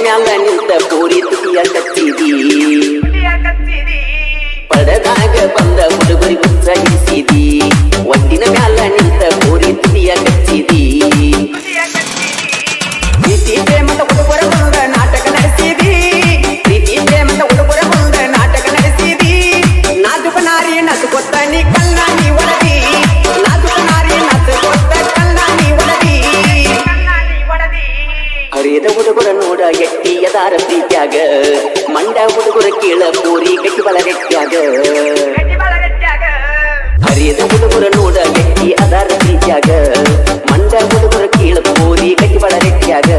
ಮ್ಯಾಲ ನಿಂತ ಪೂರಿ ತುಟಿಯ ಕಚ್ಚಿದಿ ಪಡದಾಗ ಬಂದ ಹುಡುಗರಿ ಗುಚ್ಚ ಹಿಡಿಸಿದಿ ಒಟ್ಟಿನ ಮ್ಯಾಲ ನಿಂತ ಪೂರಿ ತುಟಿಯ ಕಚ್ಚಿದಿ ಪ್ರೀತಿ ಪ್ರೇಮದ ಹುಡುಗರ ಮುಂದ ನಾಟಕ ನಡೆಸಿದಿ ಪ್ರೀತಿ ಪ್ರೇಮದ ಹುಡುಗರ ಮುಂದ ನಾಟಕ ನಡೆಸಿದಿ ನಾಜುಕ ನಾರಿ ನಸು ಕೊತ್ತ ನೀ ಕಲ್ಲ ನೀ ಒಳದಿ ನಾಜುಕ ನಾರಿ ನಸು ಕೊತ್ತ ಕಲ್ಲ ನೀ ಒಳದಿ ಹರಿಯದ ಹುಡುಗರ ನೋಡ ಎಟ್ಟಿಯದಾರ ಪ್ರೀತ್ಯಾಗ ಮಂಡ ಹುಡುಗರ ಕೀಳ ಪೂರಿ ಗಟ್ಟಿ ಬಳಗಟ್ಟ್ಯಾಗ ಹರಿಯದ ಹುಡುಗರ ನೋಡ ಎಟ್ಟಿ ಅದಾರ ಪ್ರೀತ್ಯಾಗ ಮಂಡ ಹುಡುಗರ ಕೀಳ ಪೂರಿ ಗಟ್ಟಿ ಬಳಗಟ್ಟ್ಯಾಗ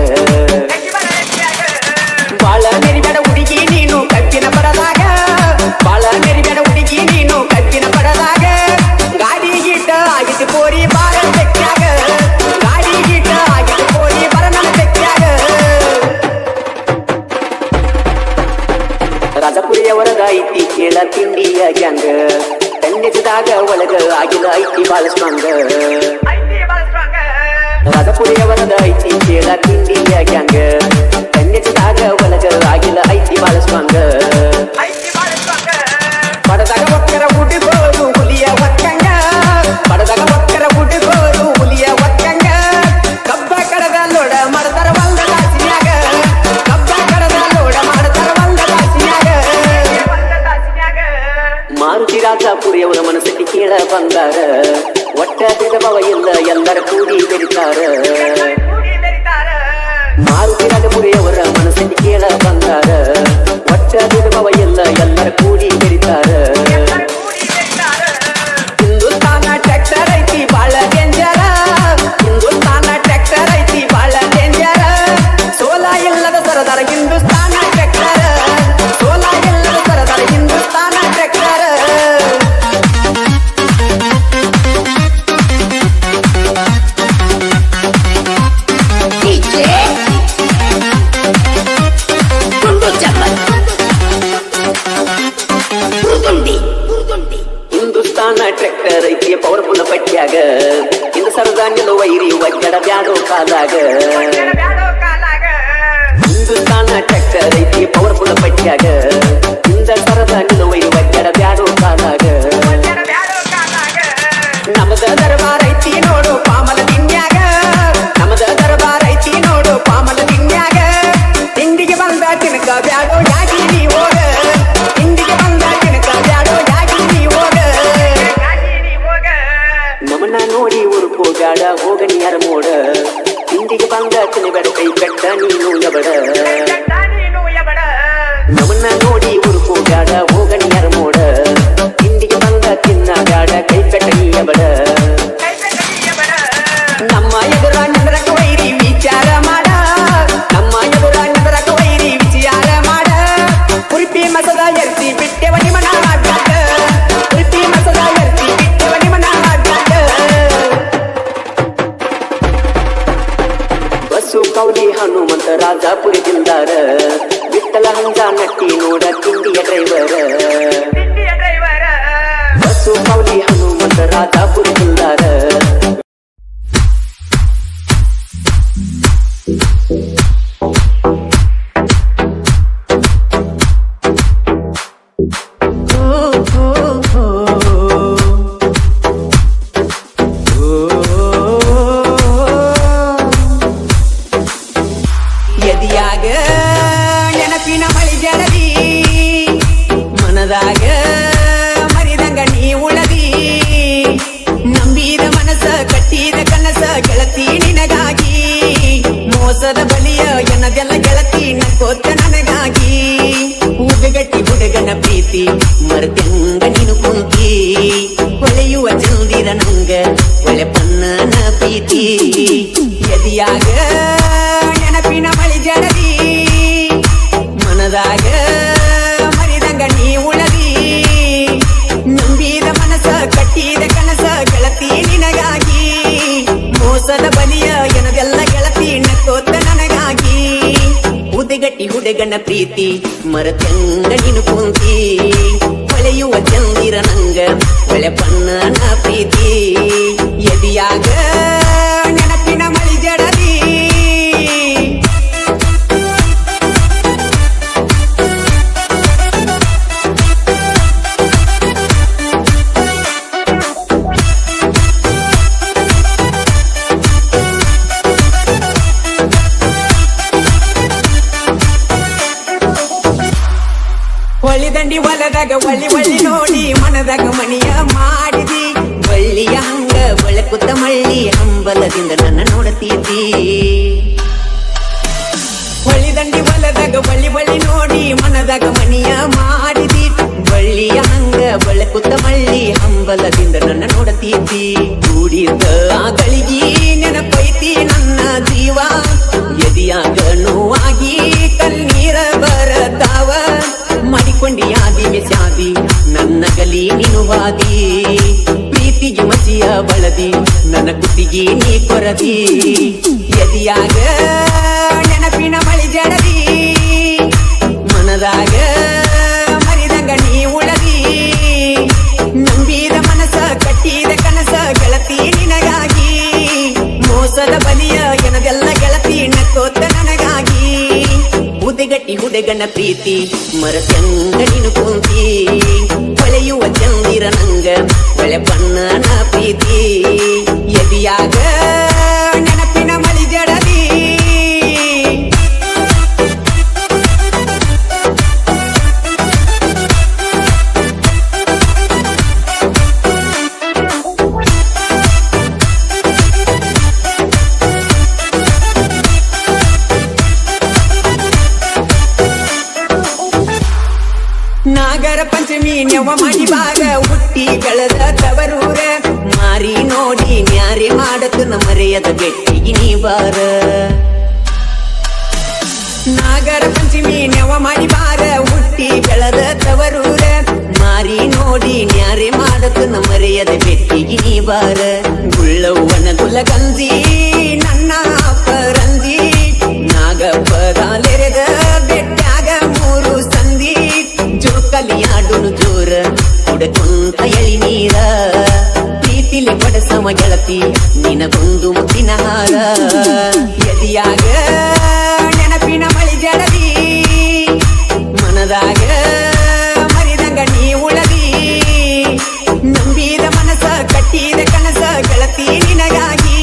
ಬಾಳ ಮೆರಿಬೇಡ ಹುಡುಗಿ ನೀನು ಕಬ್ಬಿನ ಪರದಾಗ ಬಾಳ ಮೆರಿಬೇಡ ಹುಡುಗಿ ನೀನು ಕಬ್ಬಿನ ಪರದಾಗ ಗಾಡಿ ಗೀಟ ಆಗಿತ್ತು ಪೋರಿ ಬಾರ ತೆಕ್ಕ್ಯಾಗ ಗಾಡಿ ಗೀಟ ಆಗಿತ್ತು ಪೋರಿ ಬರ ನನ್ನ ತೆಕ್ಕ್ಯಾಗ ರಾಜಪುರಿಯವರದ ಐತಿ ಕೇಳ ತಿಂಡಿಯ ಗ್ಯಾಂಗ ಕಣ್ಣೆಸಿದಾಗ ಒಳಗ ಆಗಿಲ್ಲ ಐತಿ ಬಾಳ ಸ್ಟ್ರಾಂಗ್ ರಾಜಪುರಿಯವರದ ಐತಿ ಕೇಳ ತಿಂಡಿಯ ಗ್ಯಾಂಗ ಕಣ್ಣೆಸಿದಾಗ ಒಳಗ ಆಗಿಲ್ಲ ಐತಿ ಬಾಳ ಸ್ಟ್ರಾಂಗ್ ಪಡದಾಗ ಒಕ್ಕರ ಹುಡುಗೋದು ಹುಲಿಯ ಒಕ್ಕಂಗ ಪಡದಾಗ ಒಕ್ಕರ ಹುಡುಗೋದು ಹುಲಿಯ ಒಕ್ಕಂಗ ಕಬ್ಬ ಕಡದ ಲೋಡ ಮಾಡ್ತಾರ ಒಂದ ದಾಸಿನ್ಯಾಗ ಕಬ್ಬ ಕಡದ ಲೋಡ ಮಾಡ್ತಾರ ಒಂದ ದಾಸಿನ್ಯಾಗ ಮಾರುತಿ ರಾಜಪುರಿಯವರ ಮನಸ್ಸಿಗೆ ಕೇಳ ಬಂದಾರ ಒಟ್ಟ ಭೇದಭಾವ ಇಲ್ಲ ಎಲ್ಲರ ಕೂಡಿ ಬೆರಿತಾರ ಮಾರುತಿ ರಾಜಪುರಿಯವರ ಮನಸ್ಸಿಗೆ ಕೇಳ ಬಂದಾರ ಒಟ್ಟ ಭೇದಭಾವ ಇಲ್ಲ ಎಲ್ಲರ ಕೂಡಿ ಬೆರಿತಾರ ಹಿಂದೂಸ್ತಾನ ಟ್ರ್ಯಾಕ್ಟರ್ ಐತಿ ಬಾಳ ಡೇಂಜರ ಹಿಂದೂಸ್ತಾನ ಟ್ರ್ಯಾಕ್ಟರ್ ಐತಿ ಬಾಳ ಡೇಂಜರ ಸೋಲ ಇಲ್ಲದ ಸರದಾರ ಹಿಂದೂಸ್ತಾನ ಟ್ರ್ಯಾಕ್ಟರ್ ಸೋಲ ಇಲ್ಲದ ಸರದಾರ ಹಿಂದೂಸ್ತಾನ ಟ್ರ್ಯಾಕ್ಟರ್ ಹಿಂದೂಸ್ತಾನ ಟ್ರ್ಯಾಕ್ಟರ್ ಐತಿ ಪವರ್ಫುಲ್ ಪಟ್ಟ್ಯಾಗ ಇಂದ ಸರದಾಂಗಲ ವೈರಿ ಒಜ್ಜಡ ಬ್ಯಾಡೋ ಕಾಲಾಗ ಹಿಂದೂಸ್ತಾನ ಟ್ರ್ಯಾಕ್ಟರ್ ಐತಿ ಪವರ್ಫುಲ್ ಪಟ್ಟ್ಯಾಗ ಇಂದ ಸರದಾಂಗಲ ವೈರಿ ಒಜ್ಜಡ ಬ್ಯಾಡೋ ಕಾಲಾಗ ನಮದ ದರ್ಬಾರ ಐತಿ ನೋಡು ಪಾಮಲ ದಿನ್ಯಾಗ ನಮದ ದರ್ಬಾರ ಐತಿ ನೋಡು ಪಾಮಲ ದಿನ್ಯಾಗ ತಿಂಡಿಗೆ ಬಂದ ತಿನಕ ಬ್ಯಾಡೋ ಯಾಗಿ ನೀ ಹೋಗ ತಿಂಡಿಗೆ ಬಂದ ತಿನಕ ಬ್ಯಾಡೋ ಯಾಗಿ ನೀ ಹೋಗ ನಮನ ನೋಡಿ ಉರುಪು ಬ್ಯಾಡ ಹೋಗನಿ ಯಾರ ಮೋಡ ತಿಂಡಿಗೆ ಬಂದ ತಿನ್ನಬೇಡ ಕೈ ಕಟ್ಟ ನೀನು ಎಬಡ ನಮನ ನೋಡಿ ಉರುಪು ಬ್ಯಾಡ ಹೋಗನಿ ಯಾರ ಮೋಡ ತಿಂಡಿಗೆ ಬಂದ ತಿನ್ನ ಬ್ಯಾಡ ಕೈ ಕಟ್ಟ ನೀ ಎಬಡ ನಮ್ಮ ಎದುರ ನಗರಕ ವೈರಿ ವಿಚಾರ ಮಾಡ ನಮ್ಮ ಎದುರ ನಗರಕ ವೈರಿ ವಿಚಾರ ಮಾಡ ಕುರಿಪಿ ಮಸದ ಎರ್ತಿ ಬಿಟ್ಟೆವ ನಿಮನ ಮಾಡ್ಯಾಕ ಕುರಿಪಿ ಮಸದ ಎರ್ತಿ ಬಿಟ್ಟೆವ ನಿಮನ ಮಾಡ್ಯಾಕ ಬಸ್ಸು ಕೌಲಿ ಹನುಮಂತ ರಾಜಪುರಿ ಜಿಲ್ದಾರ ವಿಠಲ ಹಂಜ ನಟ್ಟಿ ನೋಡ ತಿಂಡಿಯ ಡ್ರೈವರ್ ಬಸ್ಸು ಕೌಲಿ ಹನುಮಂತ ರಾಜಪುರಿ ಜಿಲ್ದಾರ ಎದಿಯಾಗ ನೆನಪಿನ ಮಳಿ ಜಡದಿ ಮನದಾಗ ಮರಿದಂಗ ನೀ ಉಳದಿ ನಂಬಿದ ಮನಸ ಕಟ್ಟಿದ ಕನಸ ಗೆಳತಿ ನಿನಗಾಗಿ ಮೋಸದ ಬಲಿಯ ಎನ್ನದೆಲ್ಲ ಗೆಳತಿ ನಕ್ಕೋತ ನನಗಾಗಿ ಹೂಗಟ್ಟಿ ಹುಡುಗನ ಪ್ರೀತಿ ಮರತೆಂಗ ನೀನು ಕುಂತಿ ಹೊಳೆಯುವ ಚಂದಿರ ನಂಗ ಒಳೆ ಪನ್ನನ ಪ್ರೀತಿ ಎದಿಯಾಗ ನೆನಪಿನ ಮಳಿ ಜಡದಿ ಮನದಾಗ ಮರಿದಂಗ ನೀ ಉಳದಿ ನಂಬಿದ ಮನಸ ಕಟ್ಟಿದ ಕನಸ ಗೆಳತಿ ನಿನಗಾಗಿ ಮೋಸದ ಬಲಿಯ ಎನದೆಲ್ಲ ಗೆಳತಿ ನಕ್ಕೋತ ನನಗಾಗಿ ಉದಗಟ್ಟಿ ಹುಡುಗನ ಪ್ರೀತಿ ಮರತೆಂಗ ನೀನು ಕುಂತಿ ಹೊಳೆಯುವ ಚಂದಿರ ನಂಗ ಒಳೆ ಪನ್ನನ ಪ್ರೀತಿ ಎದಿಯಾಗ ನೆನಪಿನ ಮಳಿ ಜಡದಿ ಹೊಲದಾಗ ಒಳ್ಳಿ ಒಳ್ಳಿ ನೋಡಿ ಮನದಾಗ ಮನಿಯ ಮಾಡಿದಿ ಬಳ್ಳಿಯ ಹಂಗ ಬೆಳಕುತ್ತ ಮಳ್ಳಿ ಹಂಬಲದಿಂದ ನನ್ನ ನೋಡತೀತಿ ಹೊಳ್ಳಿದಂಡಿ ಹೊಲದಾಗ ಒಳ್ಳಿ ಒಳ್ಳಿ ನೋಡಿ ಮನದಾಗ ಮನಿಯ ಮಾಡಿದಿ ಬಳ್ಳಿಯ ಹಂಗ ಬೆಳಕುತ್ತ ಮಳ್ಳಿ ಹಂಬಲದಿಂದ ನನ್ನ ನೋಡತೀತಿ ಕೂಡಿದ ಗಳಿಗೆ ನೆನಪೈತಿ ನನ್ನ ಜೀವ ಎದಿಯಾಗ ನೋವಾಗಿ ಕಣ್ಣೀರ ಬರತಾವ ಮಾಡಿಕೊಂಡಿ ಆದಿವೆ ಶಾದಿ ನನ್ನ ಗಲಿ ನೀನು ವಾದಿ ಪ್ರೀತಿಗೆ ಮಸಿಯ ಬಳದಿ ನನ್ನ ಕುತ್ತಿಗೆ ನೀ ಕೊರದಿ ಎದಿಯಾಗ ನೆನಪಿನ ಮಳಿ ಜಡದಿ ಮನದಾಗ ಮರಿದಂಗ ನೀ ಉಳದಿ ನಂಬಿದ ಮನಸ ಕಟ್ಟಿದ ಕನಸ ಗೆಳತಿ ನಿನಗಾಗಿ ಮೋಸದ ಬಲಿಯ ಎನದೆಲ್ಲ ಗೆಳತಿ ನಕ್ಕೋತ ನನಗಾಗಿ ಉದಗಟ್ಟಿ ಹುಡುಗನ ಪ್ರೀತಿ ಮರಸಂಗ ನೀನು ಕುಂತಿ ಹೊಳೆಯುವ ಚಂದಿರ ನಂಗ ಹೊಳೆ ಬಣ್ಣನ ಪ್ರೀತಿ ಎದಿಯಾಗ ನೆನಪಿನ ಮಳಿ ಜಡದಿ ನಾಗರ ಪಂಚಮಿ ನೆವ ಮಾಡಿ ಬಾಗ ಹುಟ್ಟಿ ಬೆಳೆದ ತವರೂರ ಮಾರಿ ನೋಡಿ ನ್ಯಾರಿ ಮಾಡತು ಮರೆಯದ ಬೆಟ್ಟಿಗೆ ನೀ ಬಾರ ನಾಗರ ಪಂಚಮಿ ನೆವ ಮಾಡಿ ಬಾರ ಹುಟ್ಟಿ ಬೆಳೆದ ತವರೂರ ಮಾರಿ ನೋಡಿ ನ್ಯಾರಿ ಮಾಡತು ಮರೆಯದ ಬೆಟ್ಟಿಗೆ ನೀ ಬಾರ ಗುಳ್ಳವ್ವನ ಗುಲಗಂಜಿ ನನ್ನ ಪರಂಜಿ ನಾಗಪ್ಪದಾಲೆರೆದ ಬೆಟ್ಟಾಗ ಮೂರು ಸಂದಿ ಜೋಕಲಿಯಾಡುನು ಜೋರ ಕುಡಕೊಂತ ಎಳಿ ನೀರ ಪ್ರೀತಿಲಿ ಪಡಸಮ ಗೆಳತಿ ನಿನಗೊಂದು ಮುತ್ತಿನ ಹಾರ ಎದಿಯಾಗ ನೆನಪಿನ ಮಳಿ ಜಡದಿ ಮನದಾಗ ಮರಿದಂಗ ನೀ ಉಳದಿ ನಂಬಿದ ಮನಸ ಕಟ್ಟಿದ ಕನಸ ಗೆಳತಿ ನಿನಗಾಗಿ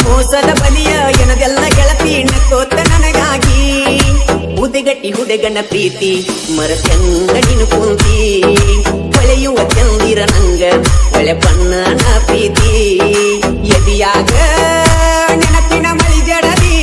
ಮೋಸದ ಬಲಿಯ ಎನದೆಲ್ಲ ಗೆಳತಿ ನಕ್ಕೋತ ನನಗಾಗಿ ಉದಗಟ್ಟಿ ಹುಡುಗನ ಪ್ರೀತಿ ಮರಸಂಗ ನೀನು ಕುಂತಿ ಹೊಳೆಯುವ ಚಂದಿರ ನಂಗ ಹೊಳೆ ಬಣ್ಣನ ಪ್ರೀತಿ ಎದಿಯಾಗ ನೆನಪಿನ ಮಳಿ ಜಡದಿ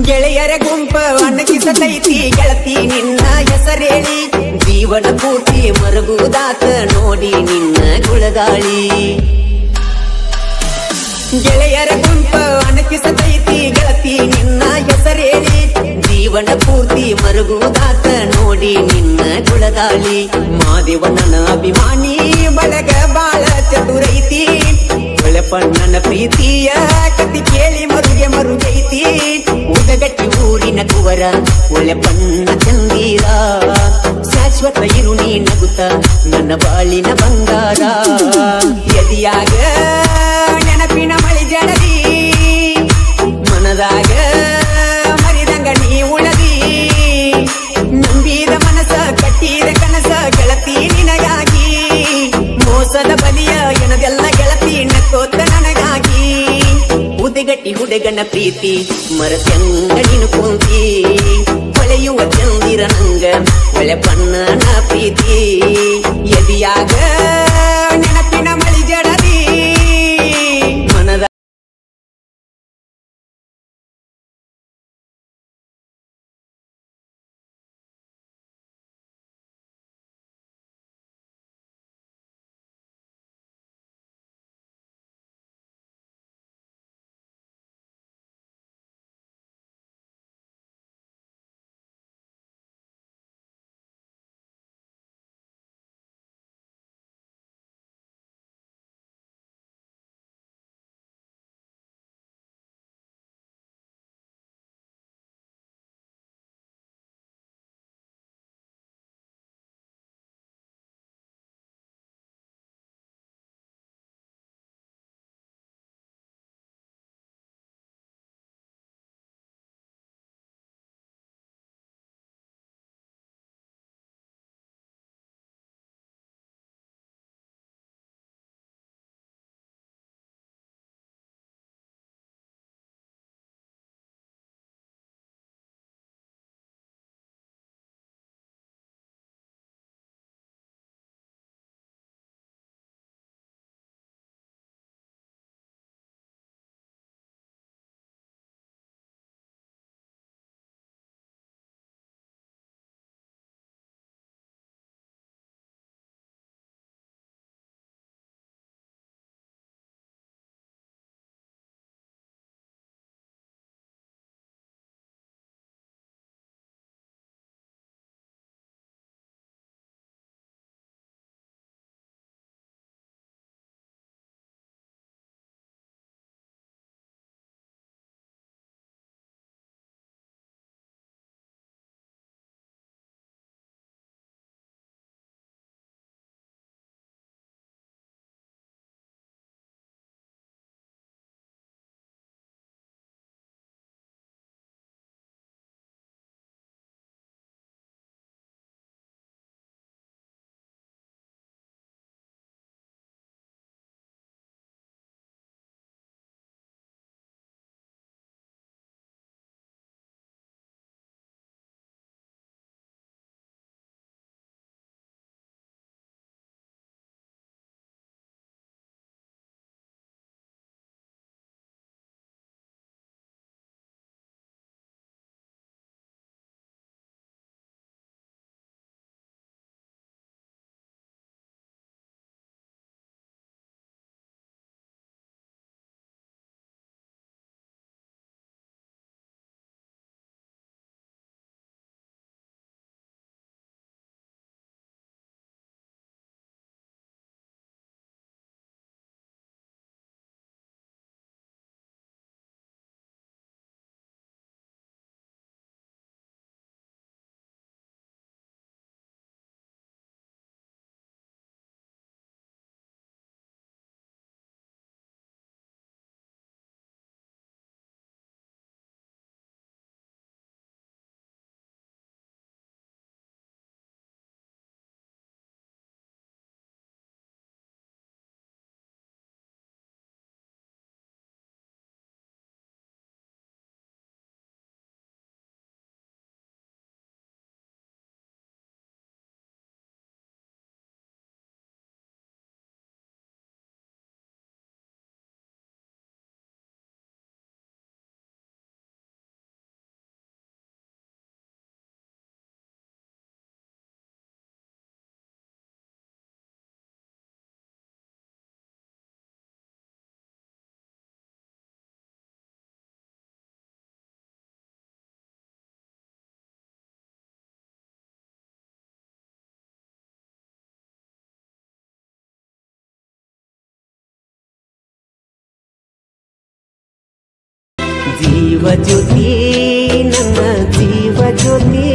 ಗೆಳೆಯರ ಗುಂಪ ಅನ್ನಕಿಸತೈತಿ ಗೆಳತಿ ನಿನ್ನ ಹೆಸರೇಳಿ ಜೀವನ ಪೂರ್ತಿ ಮರಗುದಾತ ನೋಡಿ ನಿನ್ನ ಗುಳದಾಳಿ ಗೆಳೆಯರ ಗುಂಪ ಅನ್ನಕಿಸತೈತಿ ಗೆಳತಿ ನಿನ್ನ ಹೆಸರೇಳಿ ಜೀವನ ಪೂರ್ತಿ ಮರಗುದಾತ ನೋಡಿ ನಿನ್ನ ಗುಳದಾಳಿ ಮಾದೇವನ ಅಭಿಮಾನಿ ಬಳಗ ಬಾಳ ಚತುರೈತಿ ಹೊಳೆಪಣ್ಣನ ಪ್ರೀತಿಯ ಕತಿ ಕೇಳಿ ಮರುಗೆ ಮರುಗೈತಿ ಉದಗಟ್ಟಿ ಊರಿನ ಕುವರ ಹೊಳೆಪಣ್ಣ ಚಂದೀರ ಶಾಶ್ವತ ಇರು ನೀ ನಗುತ್ತ ನನ್ನ ಬಾಳಿನ ಬಂಗಾರ ಎದಿಯಾಗ ನೆನಪಿನ ಮಳಿ ಜಡದಿ ಮನದಾಗ ಮರಿದಂಗ ನೀ ಉಳದಿ ನಂಬಿದ ಮನಸ ಕಟ್ಟಿದ ಕನಸ ಗೆಳತಿ ನಿನಗಾಗಿ ಮೋಸದ ಬಲಿಯ ಎನದೆಲ್ಲ ಗೆಳತಿ ನಕ್ಕೋತ ನನಗಾಗಿ ಉದಗಟ್ಟಿ ಹುಡುಗನ ಪ್ರೀತಿ ಮರಸಂಗ ನೀನು ಕುಂತಿ ಹೊಳೆಯುವ ಚಂದಿರ ನಂಗ ಹೊಳೆ ಬಣ್ಣನ ಪ್ರೀತಿ ಎದಿಯಾಗ ನೆನಪಿನ ಮಳಿ ಜಡದಿ ಮನದ ಜೀವ ಜ್ಯೋತಿ ನನ್ನ ಜೀವ ಜ್ಯೋತಿ.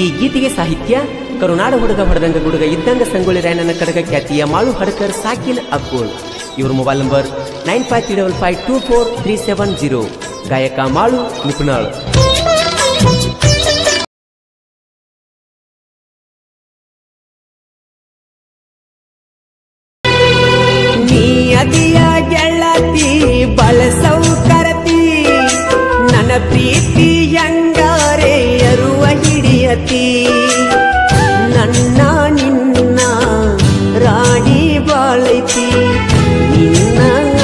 ಈ ಗೀತೆಗೆ ಸಾಹಿತ್ಯ ಕರುನಾಡ ಹುಡುಗ ಹೊಡೆದಂಗ ಗುಡುಗ ಇದ್ದಂಗ ಸಂಗೊಳ್ಳಿ ರಾಯಣ್ಣನ ಕಡಗ ಖ್ಯಾತಿಯ ಮಾಳು ಹಡಕರ್ ಸಾಕಿನ್ ಅಕ್ಕೋಳ್. ಇವರ ಮೊಬೈಲ್ ನಂಬರ್ 95355437 ಗಾಯಕ ಮಾಳು ನಿಪುಣಾಳ್. ನೀ ಅದಿಯ ಗೆಳತಿ ಬಳಸೌಕರತಿ ನನ್ನ ಪ್ರೀತಿ ಹೆಂಗಾರೆ ಅರುವ ಹಿಡಿಯತಿ. ನನ್ನ ನಿನ್ನ ರಾಣಿ ಬಾಳೈತಿ ನಿನ್ನ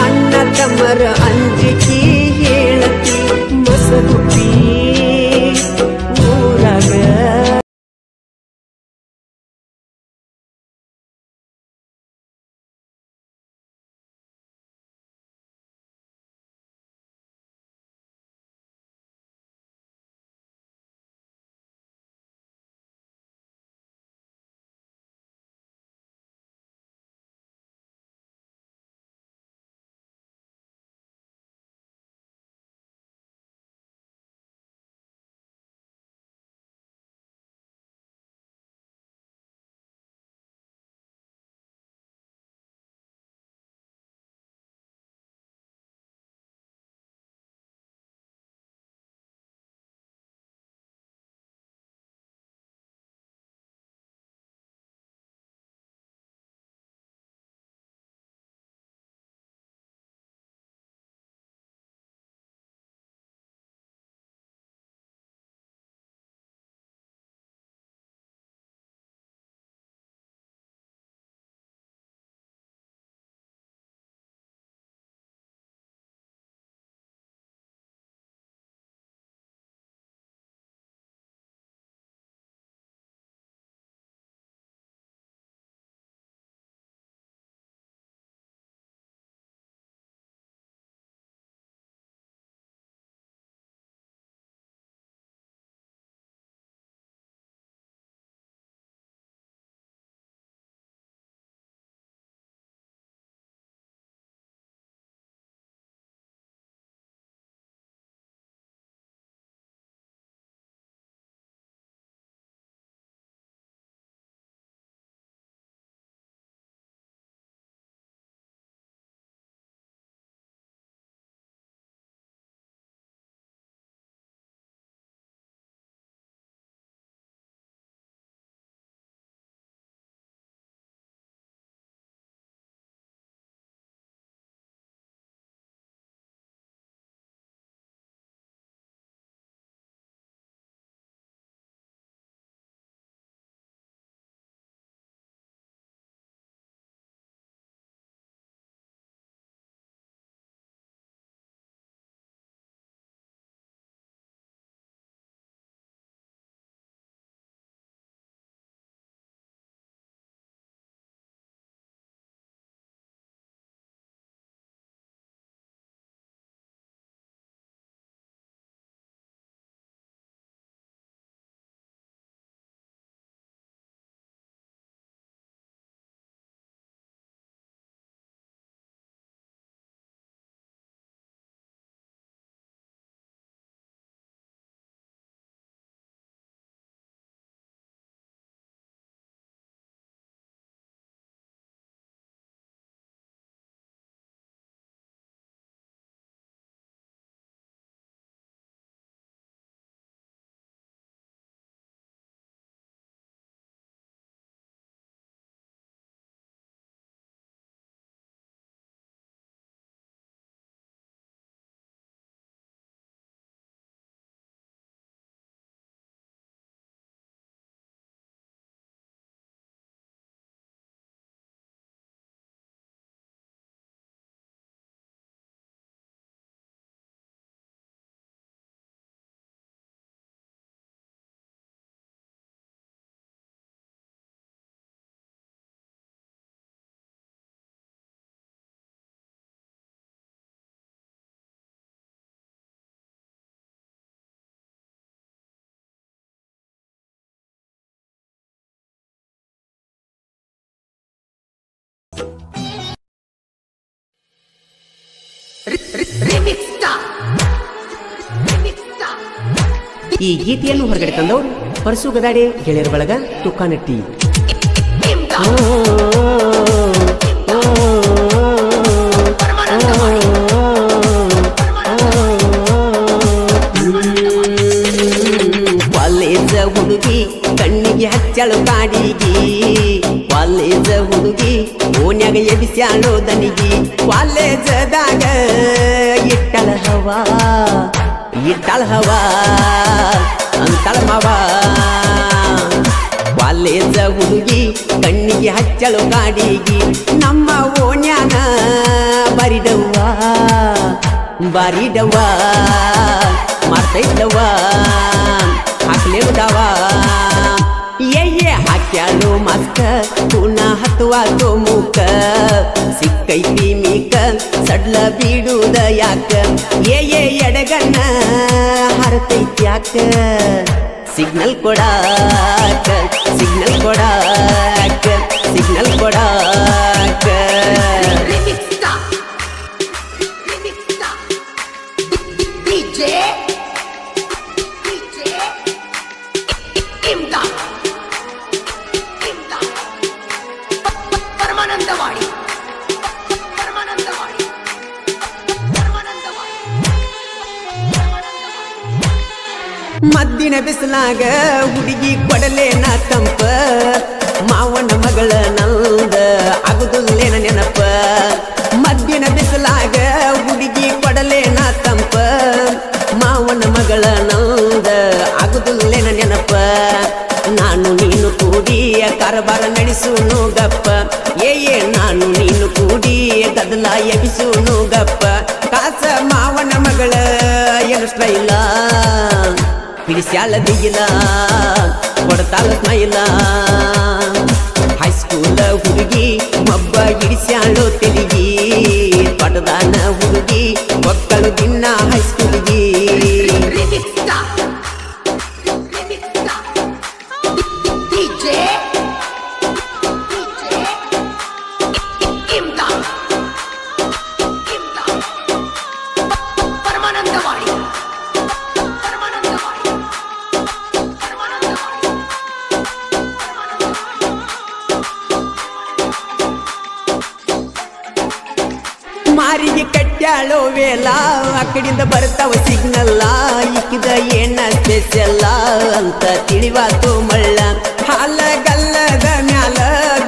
ಅಣ್ಣ ತಮ್ಮರ ಅಂಜಿಕೆ ಹೇಳತಿ ಮಸಗುಪ್ಪಿ ಈ ಗೀತೆಯನ್ನು ಹೊರಗಡೆ ತಂದವರು ಪರಸು ಗದಾಡೆ ಗೆಳೆಯರ ಬಳಗ ತುಕಾನಟ್ಟಿ. ಕಾಲೇಜ ಹುಡುಗಿ ಕಣ್ಣಿಗೆ ಹಚ್ಚಳು ಕಾಡಿಗಿ, ಕಾಲೇಜ ಹುಡುಗಿ ಓನ್ಯಾಗ ಎಬಿಸ್ಯಾಳೋ ದನಿಗಿ, ಕಾಲೇಜದಾಗ ಇಟ್ಟಳ ಹವಾ ಅಂತಳ ಮಾವ. ಕಾಲೇಜ ಹುಡುಗಿ ಕಣ್ಣಿಗೆ ಹಚ್ಚಳು ಕಾಡಿಗಿ, ನಮ್ಮ ಓನ್ಯಾನ ಬಾರಿಡವ್ವ ಮಾಡ್ತೈತವ್ವ ಹಾಕ್ಲೇವುದವ. ಹಾಕ್ಯಾಳು ಮಸ್ಕ ಪುನ ಹತ್ತುವಾತೋ ಮೂಕ, ಸಿಕ್ಕೈತಿ ಮೀಕ ಸಡ್ಲ ಬೀಡುದ ಯಾಕ, ಎಡಗನ್ನ ಹರತೈತ್ಯಾಕ, ಸಿಗ್ನಲ್ ಕೊಡಾಕ ಸಿಗ್ನಲ್ ಕೊಡಾಕ ಸಿಗ್ನಲ್ ಕೊಡಾಕ. ಮದ್ದಿನ ಬಿಸಿಲಾಗ ಹುಡುಗಿ ಕೊಡಲೇನ ತಂಪ, ಮಾವನ ಮಗಳ ನಂದ ಆಗುದಿಲ್ಲೇನ ನೆನಪ. ಮದ್ದಿನ ಬಿಸಿಲಾಗ ಹುಡುಗಿ ಕೊಡಲೇನ ತಂಪ, ಮಾವನ ಮಗಳ ನಂದ ಆಗುದಿಲ್ಲೇನ ನೆನಪ. ನಾನು ನೀನು ಕೂಡಿ ಕಾರಬಾರ ನಡೆಸುನು ಗಪ್ಪ, ನಾನು ನೀನು ಕೂಡಿ ಗದಲ ಎಬಿಸುನು ಗಪ್ಪ. ಕಾಸ ಮಾವನ ಮಗಳ ಏನು ಸ್ಟೈಲ ಪಿಡಿಸ್ಯಾಳ ದಿಗಿಲ ಕೊಡ್ತಾಳ ಸ್ಮೈಲ. ಹೈಸ್ಕೂಲ ಹುಡುಗಿ ಮಬ್ಬ ಹಿಡಿಸ್ಯಾಳೋ ತೆಲಿಗಿ, ಪಟದಾನ ಹುಡುಗಿ ಮಕ್ಕಳು ದಿನ ಹೈಸ್ಕೂಲಿಗಿ. ಮಾರಿಗೆ ಕಟ್ಟ್ಯಾಳೋ ವೇಲ, ಅಕಡಿಂದ ಬರ್ತಾವ ಸಿಗ್ನಲ್ಲ, ಇಕ್ಕಿದ ಏನ ಸ್ಪೆಷಲ್ಲ ಅಂತ ತಿಳಿವಾತು ಮಳ್ಳ. ಹಾಲ ಗಲ್ಲದ ಮ್ಯಾಲ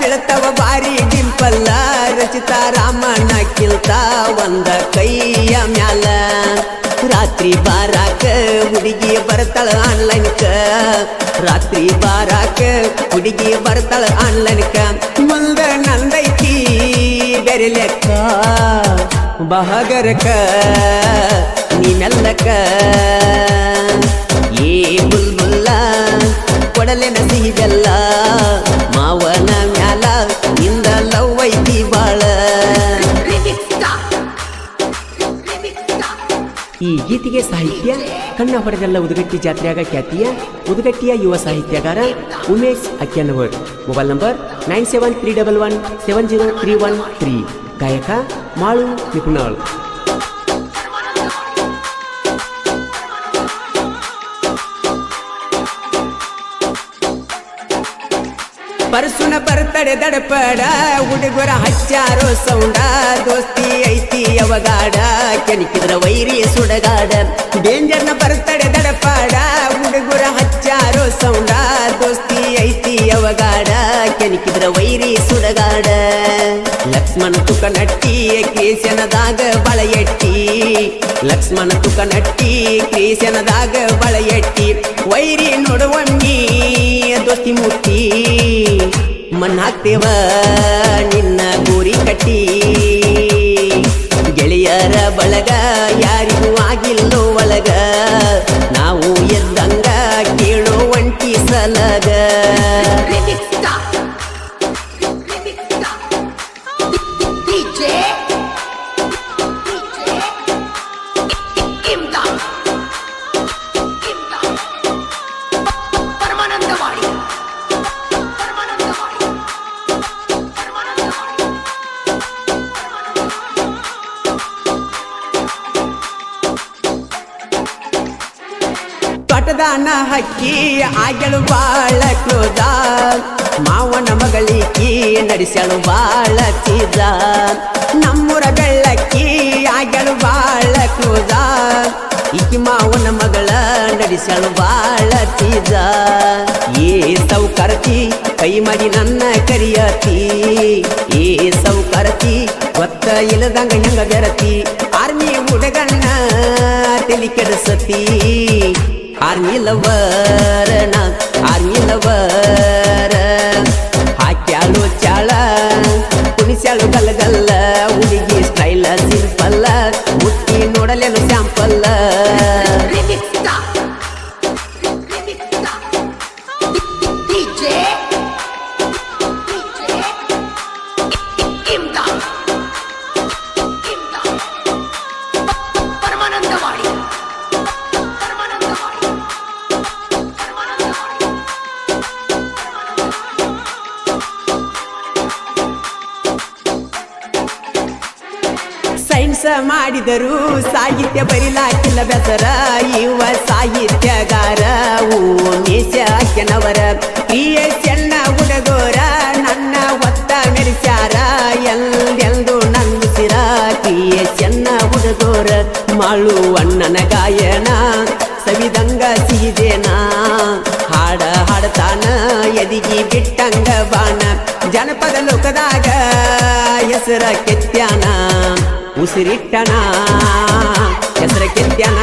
ಬೀಳ್ತಾವ ಬಾರಿ ಡಿಂಪಲ್ಲ, ರಚಿತಾ ರಾಮಣ್ಣ ಕಿಲ್ತ ಒಂದ ಕೈಯ ಮ್ಯಾಲ. ರಾತ್ರಿ ಬಾರಾಕ ಹುಡುಗಿ ಬರ್ತಾಳ ಆನ್ಲೈನ್ಕ, ರಾತ್ರಿ ಬಾರಾಕ ಹುಡುಗಿ ಬರ್ತಾಳ ಆನ್ಲೈನ್ಕ. ಮುಂದ ನಂದೈತಿ ಬೇರೆ ಲೆಕ್ಕ ಬಹಗರಕ ನೀ ಮೆಲ್ಲಕ, ಏ ಬುಲ್ಬುಲ್ಲ ಕೊಡಲೆನ ಸಿಹಿ ಬೆಲ್ಲ, ಮಾವನ ಮ್ಯಾಲ ಇಂದ ಲವ್ ಐತಿ ಬಾಳ. ಈ ಗೀತೆಗೆ ಸಾಹಿತ್ಯ ಕಣ್ಣ ಹೊಡೆದಲ್ಲ ಉದಗಟ್ಟಿ ಜಾತ್ರೆಯಾಗ ಖ್ಯಾತಿಯ ಉದಗಟ್ಟಿಯ ಯುವ ಸಾಹಿತ್ಯಗಾರ ಉಮೇಶ್ ಅಕ್ಯಾನವರ್. Mobile number 9731170313. ಗಾಯಕ ಮಾಳು ನಿಪುಣಾಳ್. ಪರಸುನ ಬರ್ತಡೆ ದಡಪಡ ಹುಡುಗರ ಹಚ್ಚಾರೋ ಸೌಂಡ, ದೋಸ್ತಿ ಐತಿ ಅವಗಾಡ ಕೆಣಕಿದ್ರ ವೈರಿ ಸುಡಗಾಡ. ಡೇಂಜರ್ನ ಬರ್ತಡೆ ದಡಪಾಡ ಹುಡುಗರ ಹಚ್ಚಾರೋ ಸೌಂಡ, ದೋಸ್ತಿ ಐತಿ ಅವಗಾಡ ಕೆಣಕಿದ್ರ ವೈರಿ ಸುಡಗಾಡ. ಲಕ್ಷ್ಮಣ ತುಕನಟ್ಟಿ ಕೇಸನದಾಗ ಬಳೆಯಟ್ಟಿ, ಲಕ್ಷ್ಮಣ ತುಕನಟ್ಟಿ ಕೇಸನದಾಗ ಬಳೆಯಟ್ಟಿ. ವೈರಿ ನೋಡುವಮ್ಮಿ ದೋಸ್ತಿ ಮುಟ್ಟಿ, ಮಣ್ಣಾಕ್ತೇವ ನಿನ್ನ ಗೋರಿ ಕಟ್ಟಿ. ಗೆಳೆಯರ ಬಳಗ ಯಾರಿಗೂ ಆಗಿಲ್ಲೋ ಒಳಗ, ನಾವು ಎದ್ದಂಗ ಕೇಳೋ ಒಂಟಿ ಸಲಗ. ಹೊಲದಾನ ಹಕ್ಕಿ ಆಗ್ಯಳು ಬಾಳ ಕ್ರೋಧ ಮಾವನ ಮಗಳಿಕಿ ನಡೆಸಳು ಬಾಳ ಚೀಜ ನಮ್ಮೂರ ಬೆಳ್ಳಕ್ಕಿ ಆಗ್ಯಳು ಬಾಳ ಕ್ರೋಧ ಈಕಿ ಮಾವನ ಮಗಳ ನಡೆಸಳು ಬಾಳ ಚೀಜ ಏ ಸೌಕರ್ತಿ ಕೈ ಮಾಡಿ ನನ್ನ ಕರಿಯತಿ ಏ ಸೌಕರ್ತಿ ಗೊತ್ತ ಇಲ್ಲದಂಗ ಹೆಂಗ ಬೆರತಿ ಆರ್ಮಿ ಹುಡುಗಣ್ಣ ತಲಿ ಕೆಡಿಸತಿ ಆರ್ಮಿ ಲವರನ ಆರ್ಮಿ ಲವರ ಹಾಕ್ಯಾಳು ಚಾಳ ಕುಣಿಸ್ಯಾಳು ಗಲ್ಲಗಲ್ಲ ಹುಡುಗಿ ಸ್ಟೈಲ ಸಿಂಪಲ್ಲ ಮುಟ್ಟಿ ನೋಡಲೇನು ಸ್ಯಾಂಪಲ್ಲ ಸೈನ್ಸ್ ಮಾಡಿದರು ಸಾಹಿತ್ಯ ಬರಿಲಾಕಿಲ್ಲ ಬೆಸರ ಇವ ಸಾಹಿತ್ಯಗಾರ ಉಮೇಶನವರ ಕ್ರಿಯೇಷನ್ನ ಹುಡುಗೋರ ನನ್ನ ಒತ್ತ ಮೆರೆಸ್ಯಾರ ಎಲ್ಲೆಂದು ನಂದಿಸಿರ ಕ್ರಿಯೇಷನ್ನ ಹುಡುಗೋರ ಮಾಳು ಅಣ್ಣನ ಗಾಯನ ಸವಿದಂಗ ಸಿಹಿದೇನ ಹಾಡ ಹಾಡತಾನ ಎದಿಗಿ ಬಿಟ್ಟಂಗ ಬಾಣ ಜನಪದ ಲೋಕದಾಗ ಹೆಸರ ಕೆತ್ಯಾನ ಉಸಿರಿಟ್ಟನ ಹೆಸರ ಕೆತ್ಯಾನ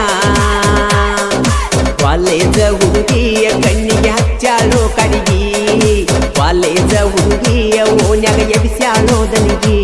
ಕಾಲೇಜ ಹುಡುಗಿಯ ಕಣ್ಣಿಗೆ ಹಚ್ಚಾಳೋ ಕಡಿಗಿ ಕಾಲೇಜ ಹುಡುಗಿಯ ಓನ್ಯಾಗ ಎಬಿಸ್ಯಾಳೋ ದನಿಗಿ